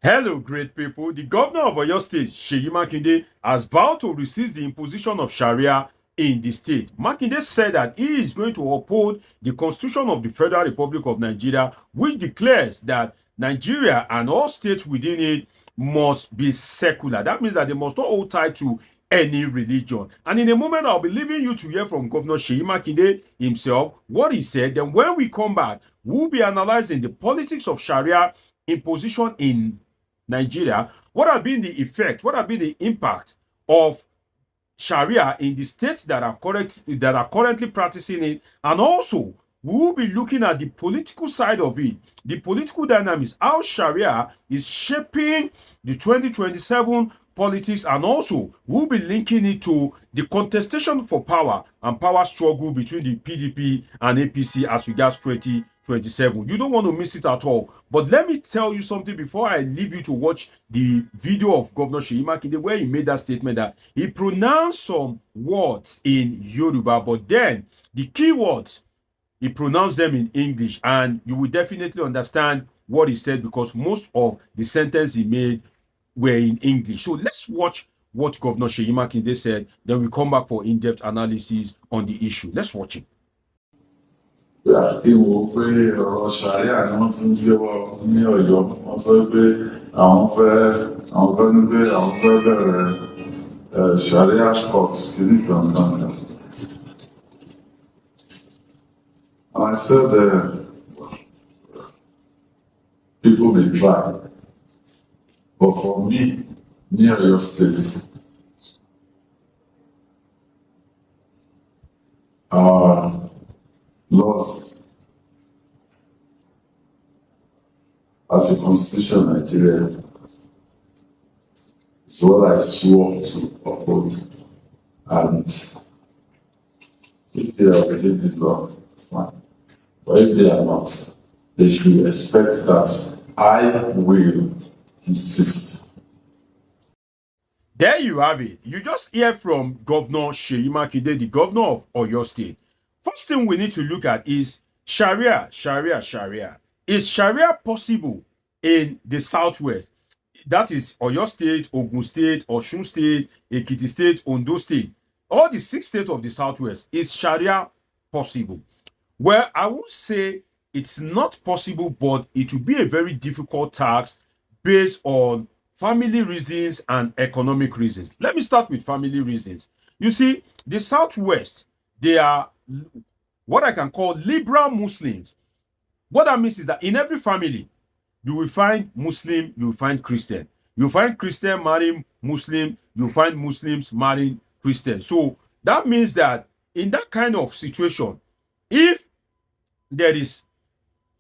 Hello, great people. The governor of Oyo State, Seyi Makinde, has vowed to resist the imposition of Sharia in the state. Makinde said that he is going to uphold the Constitution of the Federal Republic of Nigeria, which declares that Nigeria and all states within it must be secular. That means that they must not hold tight to any religion. And in a moment, I'll be leaving you to hear from Governor Seyi Makinde himself, what he said. Then when we come back, we'll be analyzing the politics of Sharia imposition in Nigeria, what have been the effect, what have been the impact of Sharia in the states that are currently practicing it, and also we will be looking at the political side of it, the political dynamics, how Sharia is shaping the 2027 politics, and also we'll be linking it to the contestation for power and power struggle between the PDP and APC as regards 2027. You don't want to miss it at all. But let me tell you something before I leave you to watch the video of Governor Seyi Makinde, where he made that statement that he pronounced some words in Yoruba, but then the key words, he pronounced them in English, and you will definitely understand what he said because most of the sentence he made were in English. So let's watch what Governor Seyi Makinde said. Then we come back for in-depth analysis on the issue. Let's watch it. Kí wo pé ọ̀rọ̀ Sharia ni wọ́n ti ń gbé wọ ní Ọ̀yọ́, wọ́n sọ pé àwọn fẹ́ ní pé àwọn fẹ́ bẹ̀rẹ̀ Sharia court kìíní kankan. And I said people may try, but for me, ní Ọ̀yọ́ State, laws as a constitution of Nigeria is what I swore to uphold. And if they are within the law, fine. But if they are not, they should expect that I will insist. There you have it. You just hear from Governor Seyi Makinde, the governor of Oyo State. First thing we need to look at is Sharia. Is Sharia possible in the Southwest? That is Oyo State, Ogun State, Osun State, Ekiti State, Ondo State. All the 6 states of the Southwest. Is Sharia possible? Well, I would say it's not possible, but it will be a very difficult task based on family reasons and economic reasons. Let me start with family reasons. You see, the Southwest, they are what I can call liberal Muslims. What that means is that in every family, you will find Muslim, you will find Christian. You will find Christian marrying Muslim, you will find Muslims marrying Christian. So that means that in that kind of situation, if there is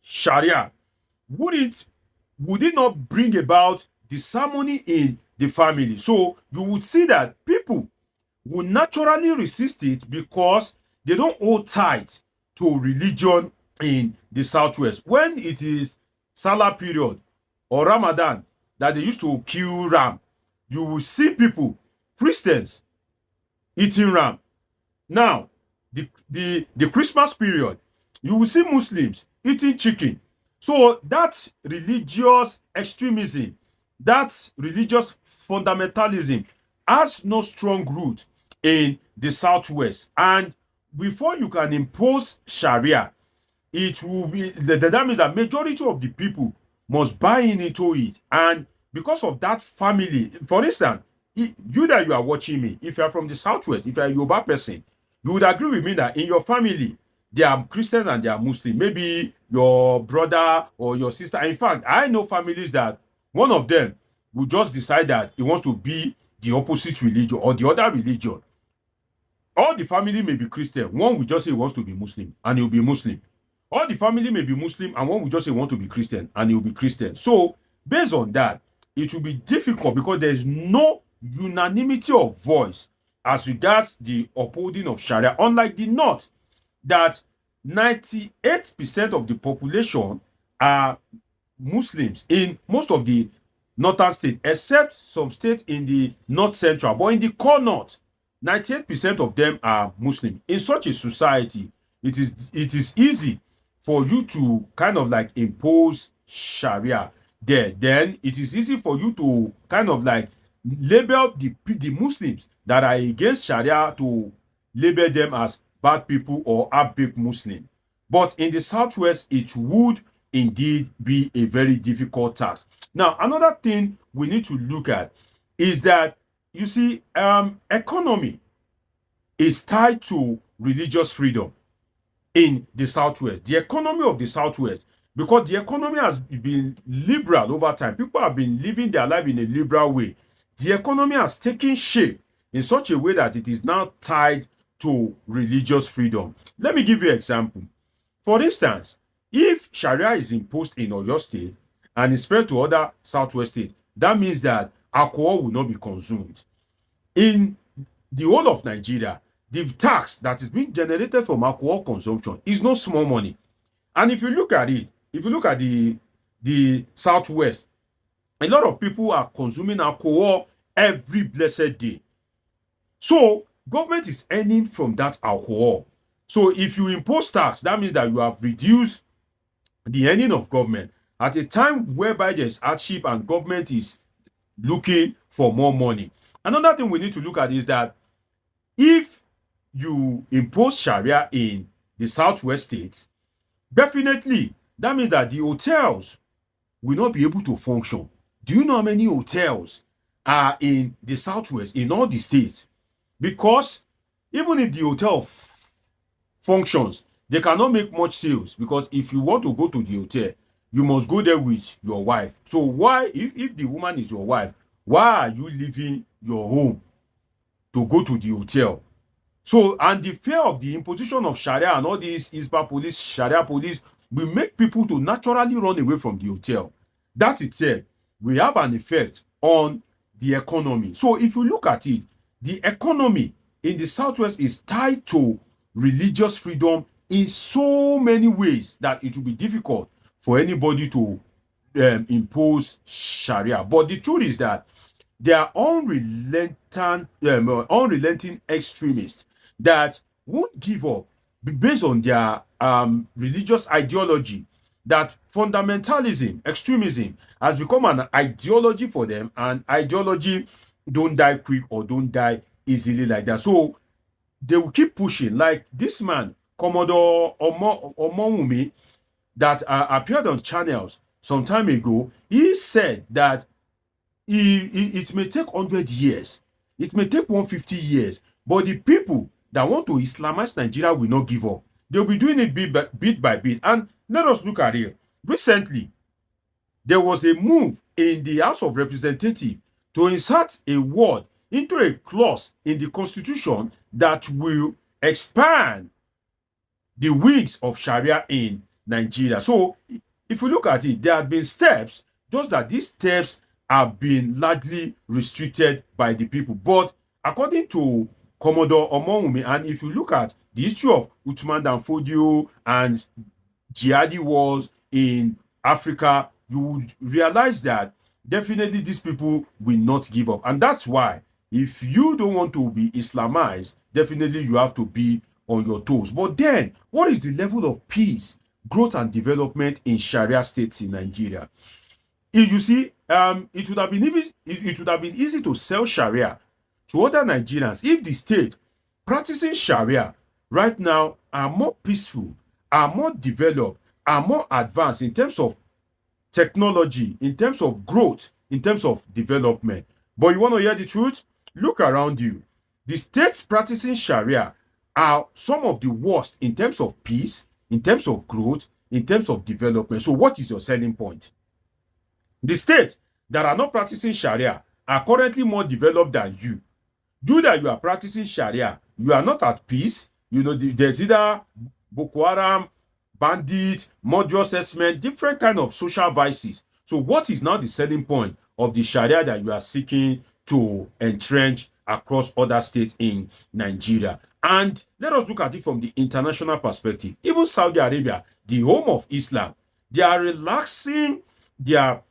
Sharia, would it not bring about disharmony in the family? So you would see that people will naturally resist it because they don't hold tight to religion in the Southwest. When it is Salah period or Ramadan that they used to kill ram, you will see people, Christians, eating ram. Now, the Christmas period, you will see Muslims eating chicken. So that religious extremism, that religious fundamentalism has no strong root in the Southwest. And before you can impose Sharia, it will be that means that majority of the people must buy into it. And because of that family, for instance, you that you are watching me, if you are from the Southwest, if you are a Yoruba person, you would agree with me that in your family, they are Christians and they are Muslim. Maybe your brother or your sister. In fact, I know families that one of them will just decide that he wants to be the opposite religion or the other religion. All the family may be Christian. One will just say he wants to be Muslim and he'll be Muslim. All the family may be Muslim and one will just say want to be Christian and he'll be Christian. So based on that, it will be difficult because there is no unanimity of voice as regards the upholding of Sharia, unlike the North, that 98% of the population are Muslims in most of the northern states, except some states in the north central. But in the core north, 98% of them are Muslim. In such a society, it is easy for you to kind of like impose Sharia. there, then it is easy for you to kind of like label the Muslims that are against Sharia, to label them as bad people or half-baked Muslim. But in the Southwest, it would indeed be a very difficult task. Now, another thing we need to look at is that, you see, economy is tied to religious freedom in the Southwest. The economy of the Southwest, because the economy has been liberal over time, people have been living their life in a liberal way. The economy has taken shape in such a way that it is now tied to religious freedom. Let me give you an example. For instance, if Sharia is imposed in Oyo State and is spread to other Southwest states, that means that alcohol will not be consumed. In the whole of Nigeria, the tax that is being generated from alcohol consumption is no small money. And if you look at it, if you look at the Southwest, a lot of people are consuming alcohol every blessed day. So government is earning from that alcohol. So if you impose tax, that means that you have reduced the earning of government at a time whereby there's hardship and government is looking for more money. Another thing we need to look at is that if you impose Sharia in the Southwest states, definitely that means that the hotels will not be able to function. Do you know how many hotels are in the Southwest, in all the states? Because even if the hotel functions, they cannot make much sales, because if you want to go to the hotel, you must go there with your wife. So why, if the woman is your wife, why are you leaving your home to go to the hotel? So, and the fear of the imposition of Sharia and all these ISPA police, Sharia police, will make people to naturally run away from the hotel. That itself will have an effect on the economy. So if you look at it, the economy in the Southwest is tied to religious freedom in so many ways that it will be difficult for anybody to impose Sharia. But the truth is that they are unrelenting extremists that won't give up based on their religious ideology. That fundamentalism, extremism, has become an ideology for them, and ideology don't die quick or don't die easily like that. So they will keep pushing. Like this man, Commodore Omowumi, that appeared on channels some time ago, he said that it may take 100 years, it may take 150 years, but the people that want to Islamize Nigeria will not give up. They'll be doing it bit by bit. And let us look at it. Recently, there was a move in the House of Representatives to insert a word into a clause in the Constitution that will expand the wings of Sharia in Nigeria. So, if you look at it, there have been steps, just that these steps have been largely restricted by the people. But according to Commodore Omowumi, and if you look at the history of Uthman Dan Fodio and jihadi wars in Africa, you would realize that definitely these people will not give up. And that's why, if you don't want to be Islamized, definitely you have to be on your toes. But then, what is the level of peace, growth, and development in Sharia states in Nigeria? If you see, it would have been easy to sell Sharia to other Nigerians if the state practicing Sharia right now are more peaceful, are more developed, are more advanced in terms of technology, in terms of growth, in terms of development. But you want to hear the truth? Look around you. The states practicing Sharia are some of the worst in terms of peace, in terms of growth, in terms of development. So what is your selling point? The states that are not practicing Sharia are currently more developed than you. You that you are practicing Sharia, you are not at peace. You know, there's either Boko Haram, bandits, murder assessment, different kind of social vices. So what is now the selling point of the Sharia that you are seeking to entrench across other states in Nigeria? And let us look at it from the international perspective. Even Saudi Arabia, the home of Islam, they are relaxing their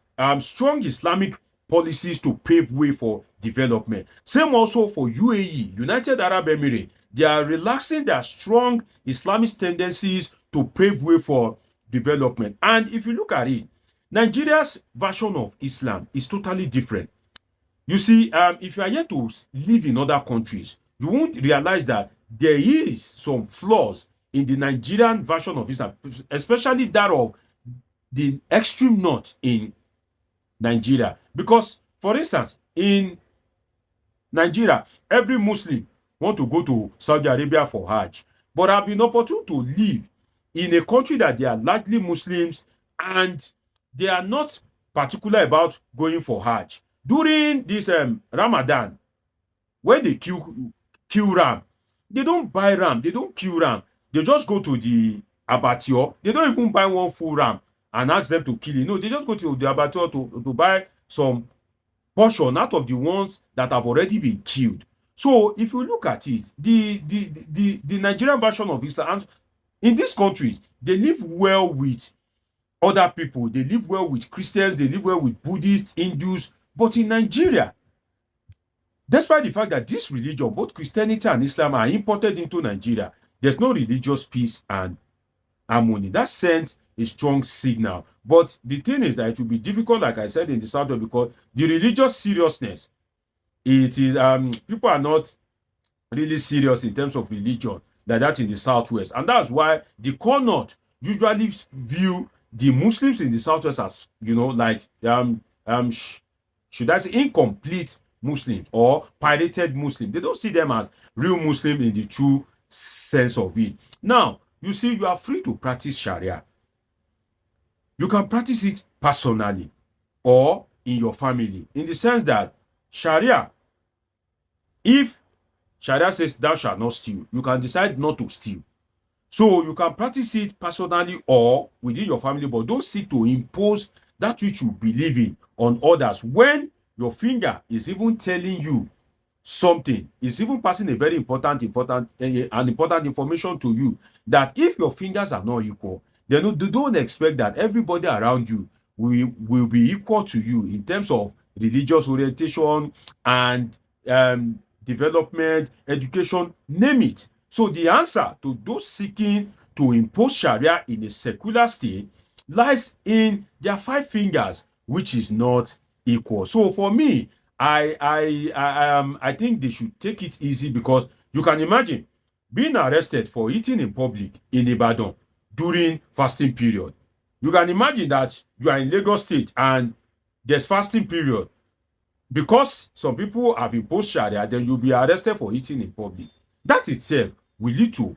strong Islamic policies to pave way for development. Same also for UAE, United Arab Emirates. They are relaxing their strong Islamist tendencies to pave way for development. And if you look at it, Nigeria's version of Islam is totally different. You see, if you are yet to live in other countries, you won't realize that there is some flaws in the Nigerian version of Islam, especially that of the extreme north in Nigeria. Because, for instance, in Nigeria, every Muslim want to go to Saudi Arabia for Hajj, but have been opportune to live in a country that they are largely Muslims and they are not particular about going for Hajj. During this Ramadan, when they kill ram, they don't buy ram, they don't kill ram. They just go to the abattoir. They don't even buy one full ram and ask them to kill it. No, they just go to the abattoir to buy some portion out of the ones that have already been killed. So if you look at it, the Nigerian version of Islam, and in these countries, they live well with other people. They live well with Christians. They live well with Buddhists, Hindus. But in Nigeria, despite the fact that this religion, both Christianity and Islam, are imported into Nigeria, there's no religious peace and harmony. That sends a strong signal. But the thing is that it will be difficult, like I said, in the South, because the religious seriousness, it is people are not really serious in terms of religion like that in the Southwest. And that's why the core north usually view the Muslims in the Southwest as, like should I say incomplete Muslims or pirated Muslims. They don't see them as real Muslim in the true sense of it. Now, you see, you are free to practice Sharia. You can practice it personally or in your family, in the sense that Sharia, if Sharia says thou shalt not steal, you can decide not to steal. So you can practice it personally or within your family, but don't seek to impose that which you believe in on others when your finger is even telling you something. It's even passing a very important information to you, that if your fingers are not equal, then they don't expect that everybody around you will be equal to you in terms of religious orientation and development, education, name it. So the answer to those seeking to impose Sharia in a secular state lies in their 5 fingers, which is not equal. So for me, I think they should take it easy, because you can imagine being arrested for eating in public in Ibadan during fasting period. You can imagine that you are in Lagos State and there's fasting period. Because some people have imposed Sharia, then you'll be arrested for eating in public. That itself will lead to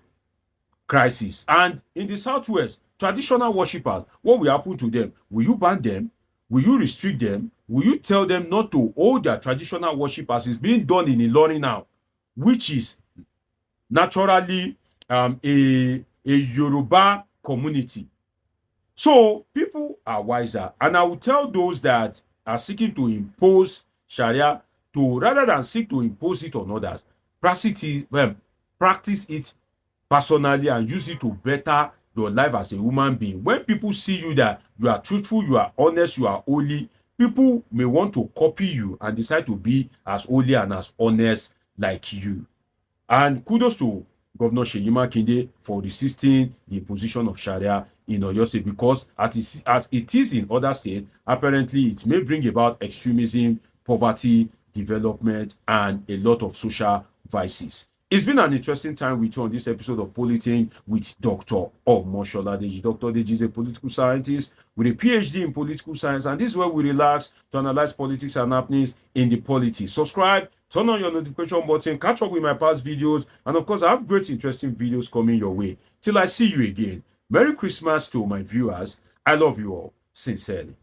crisis. And in the Southwest, traditional worshippers, what will happen to them? Will you ban them? Will you restrict them? Will you tell them not to hold their traditional worship as is being done in Ilorin now, which is naturally a Yoruba community? So people are wiser. And I will tell those that are seeking to impose Sharia to, rather than seek to impose it on others, practice it personally and use it to better your life as a human being. When people see you that you are truthful, you are honest, you are holy, people may want to copy you and decide to be as holy and as honest like you. And kudos to Governor Seyi Makinde for resisting the imposition of Sharia in Oyo State, because as it is in other states, apparently it may bring about extremism, poverty, development, and a lot of social vices. It's been an interesting time with you on this episode of Politing with Dr. Omoshola Deji. Dr. Deji is a political scientist with a PhD in political science, and this is where we relax to analyze politics and happenings in the politics. Subscribe, turn on your notification button, catch up with my past videos, and of course, I have great, interesting videos coming your way. Till I see you again, Merry Christmas to my viewers. I love you all sincerely.